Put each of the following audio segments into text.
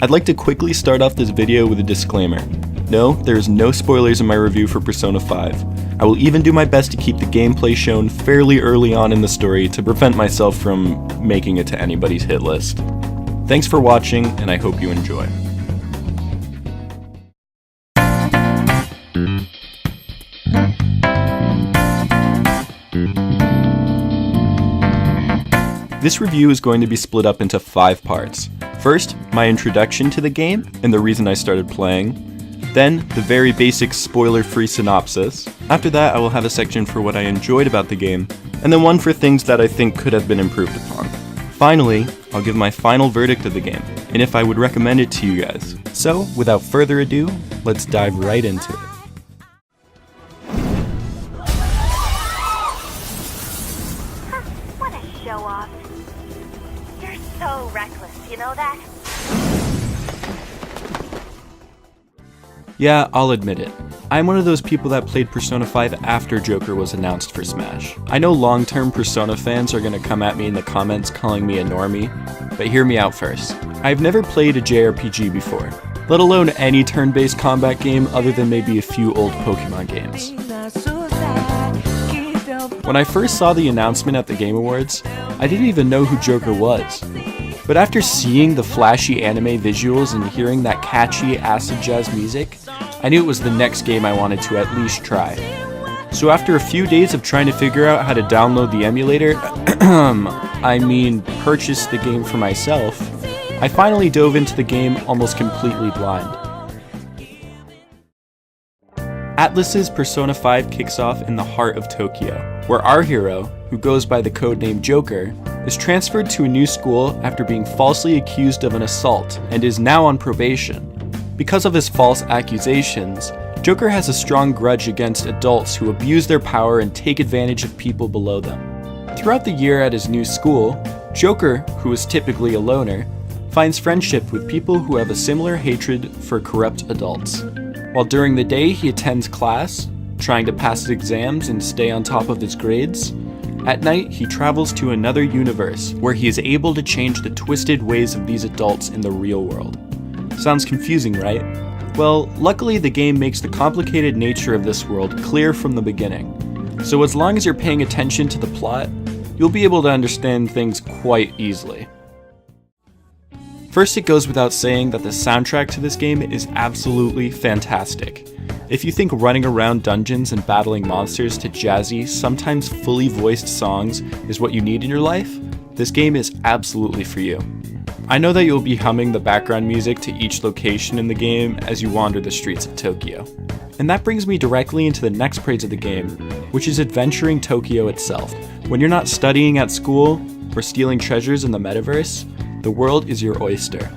I'd like to quickly start off this video with a disclaimer. No, there is no spoilers in my review for Persona 5. I will even do my best to keep the gameplay shown fairly early on in the story to prevent myself from making it to anybody's hit list. Thanks for watching, and I hope you enjoy. This review is going to be split up into 5 parts. First, my introduction to the game and the reason I started playing. Then, the very basic spoiler-free synopsis. After that, I will have a section for what I enjoyed about the game, and then one for things that I think could have been improved upon. Finally, I'll give my final verdict of the game, and if I would recommend it to you guys. So, without further ado, let's dive right into it. What a show-off. You're so reckless, you know that? Yeah, I'll admit it. I'm one of those people that played Persona 5 after Joker was announced for Smash. I know long-term Persona fans are gonna come at me in the comments calling me a normie, but hear me out first. I've never played a JRPG before, let alone any turn-based combat game other than maybe a few old Pokemon games. When I first saw the announcement at the Game Awards, I didn't even know who Joker was. But after seeing the flashy anime visuals and hearing that catchy acid jazz music, I knew it was the next game I wanted to at least try. So after a few days of trying to figure out how to download the emulator, purchase the game for myself, I finally dove into the game almost completely blind. Atlus's Persona 5 kicks off in the heart of Tokyo, where our hero, who goes by the codename Joker, is transferred to a new school after being falsely accused of an assault and is now on probation. Because of his false accusations, Joker has a strong grudge against adults who abuse their power and take advantage of people below them. Throughout the year at his new school, Joker, who is typically a loner, finds friendship with people who have a similar hatred for corrupt adults. While during the day he attends class, trying to pass his exams and stay on top of his grades, at night he travels to another universe where he is able to change the twisted ways of these adults in the real world. Sounds confusing, right? Well, luckily the game makes the complicated nature of this world clear from the beginning. So as long as you're paying attention to the plot, you'll be able to understand things quite easily. First, it goes without saying that the soundtrack to this game is absolutely fantastic. If you think running around dungeons and battling monsters to jazzy, sometimes fully voiced songs is what you need in your life, this game is absolutely for you. I know that you'll be humming the background music to each location in the game as you wander the streets of Tokyo. And that brings me directly into the next praise of the game, which is adventuring Tokyo itself. When you're not studying at school or stealing treasures in the metaverse, the world is your oyster.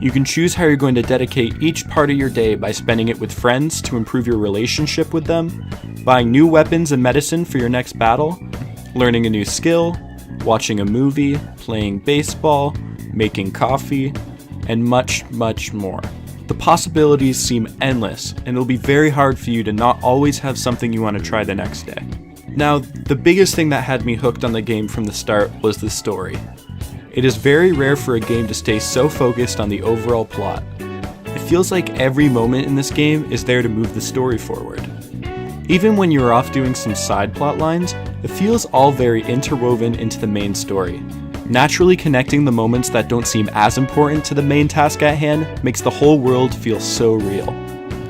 You can choose how you're going to dedicate each part of your day by spending it with friends to improve your relationship with them, buying new weapons and medicine for your next battle, learning a new skill, watching a movie, playing baseball, making coffee, and much, much more. The possibilities seem endless, and it'll be very hard for you to not always have something you want to try the next day. Now, the biggest thing that had me hooked on the game from the start was the story. It is very rare for a game to stay so focused on the overall plot. It feels like every moment in this game is there to move the story forward. Even when you're off doing some side plot lines, it feels all very interwoven into the main story. Naturally connecting the moments that don't seem as important to the main task at hand makes the whole world feel so real.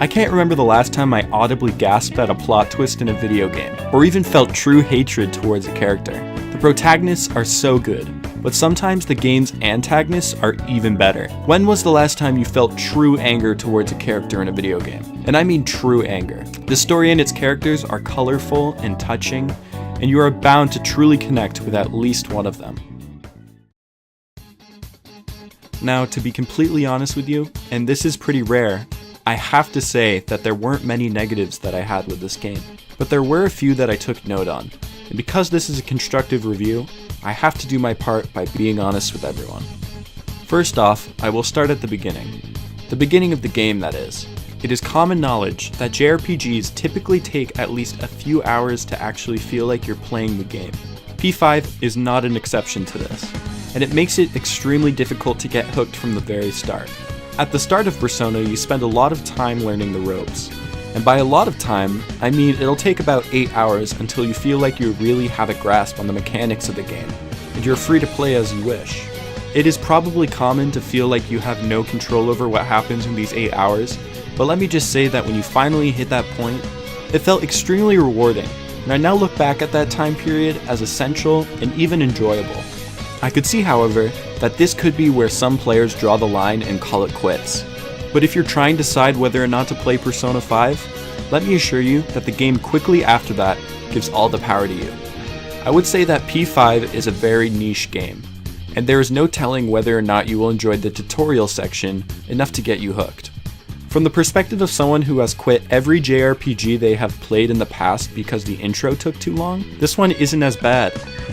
I can't remember the last time I audibly gasped at a plot twist in a video game, or even felt true hatred towards a character. The protagonists are so good, but sometimes the game's antagonists are even better. When was the last time you felt true anger towards a character in a video game? And I mean true anger. The story and its characters are colorful and touching, and you are bound to truly connect with at least one of them. Now, to be completely honest with you, and this is pretty rare, I have to say that there weren't many negatives that I had with this game, but there were a few that I took note on. And because this is a constructive review, I have to do my part by being honest with everyone. First off, I will start at the beginning. The beginning of the game, that is. It is common knowledge that JRPGs typically take at least a few hours to actually feel like you're playing the game. P5 is not an exception to this, and it makes it extremely difficult to get hooked from the very start. At the start of Persona, you spend a lot of time learning the ropes. And by a lot of time, I mean it'll take about 8 hours until you feel like you really have a grasp on the mechanics of the game, and you're free to play as you wish. It is probably common to feel like you have no control over what happens in these 8 hours, but let me just say that when you finally hit that point, it felt extremely rewarding, and I now look back at that time period as essential and even enjoyable. I could see, however, that this could be where some players draw the line and call it quits. But if you're trying to decide whether or not to play Persona 5, let me assure you that the game quickly after that gives all the power to you. I would say that P5 is a very niche game, and there is no telling whether or not you will enjoy the tutorial section enough to get you hooked. From the perspective of someone who has quit every JRPG they have played in the past because the intro took too long, this one isn't as bad,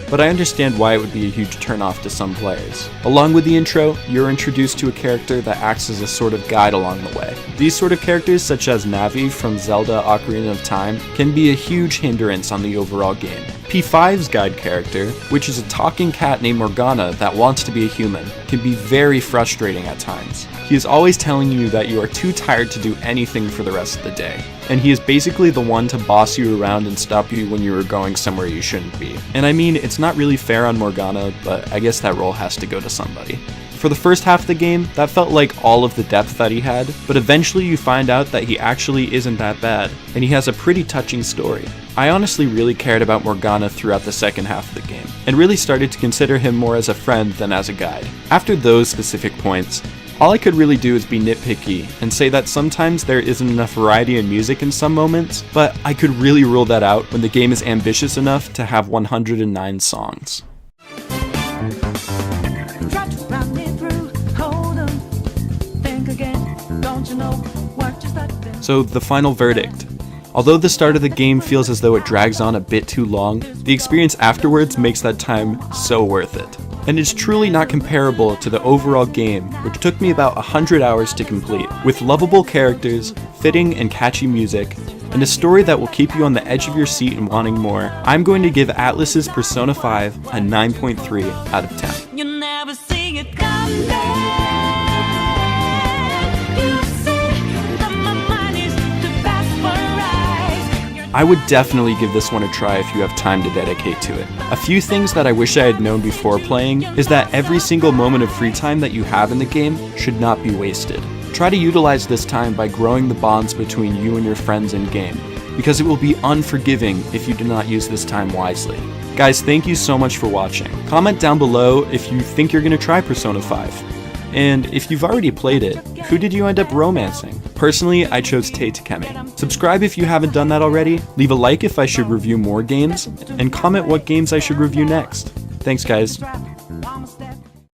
but I understand why it would be a huge turnoff to some players. Along with the intro, you're introduced to a character that acts as a sort of guide along the way. These sort of characters, such as Navi from Zelda Ocarina of Time, can be a huge hindrance on the overall game. P5's guide character, which is a talking cat named Morgana that wants to be a human, can be very frustrating at times. He is always telling you that you are too tired to do anything for the rest of the day, and he is basically the one to boss you around and stop you when you are going somewhere you shouldn't be. And I mean, it's not really fair on Morgana, but I guess that role has to go to somebody. For the first half of the game, that felt like all of the depth that he had, but eventually you find out that he actually isn't that bad, and he has a pretty touching story. I honestly really cared about Morgana throughout the second half of the game, and really started to consider him more as a friend than as a guide. After those specific points, all I could really do is be nitpicky and say that sometimes there isn't enough variety in music in some moments, but I could really rule that out when the game is ambitious enough to have 109 songs. So the final verdict. Although the start of the game feels as though it drags on a bit too long, the experience afterwards makes that time so worth it. And it's truly not comparable to the overall game, which took me about 100 hours to complete, with lovable characters, fitting and catchy music, and a story that will keep you on the edge of your seat and wanting more. I'm going to give Atlus's Persona 5 a 9.3 out of 10. You'll never see it come back. I would definitely give this one a try if you have time to dedicate to it. A few things that I wish I had known before playing is that every single moment of free time that you have in the game should not be wasted. Try to utilize this time by growing the bonds between you and your friends in game, because it will be unforgiving if you do not use this time wisely. Guys, thank you so much for watching. Comment down below if you think you're gonna try Persona 5. And if you've already played it, who did you end up romancing? Personally, I chose Tei Takemi. Subscribe if you haven't done that already, leave a like if I should review more games, and comment what games I should review next. Thanks guys.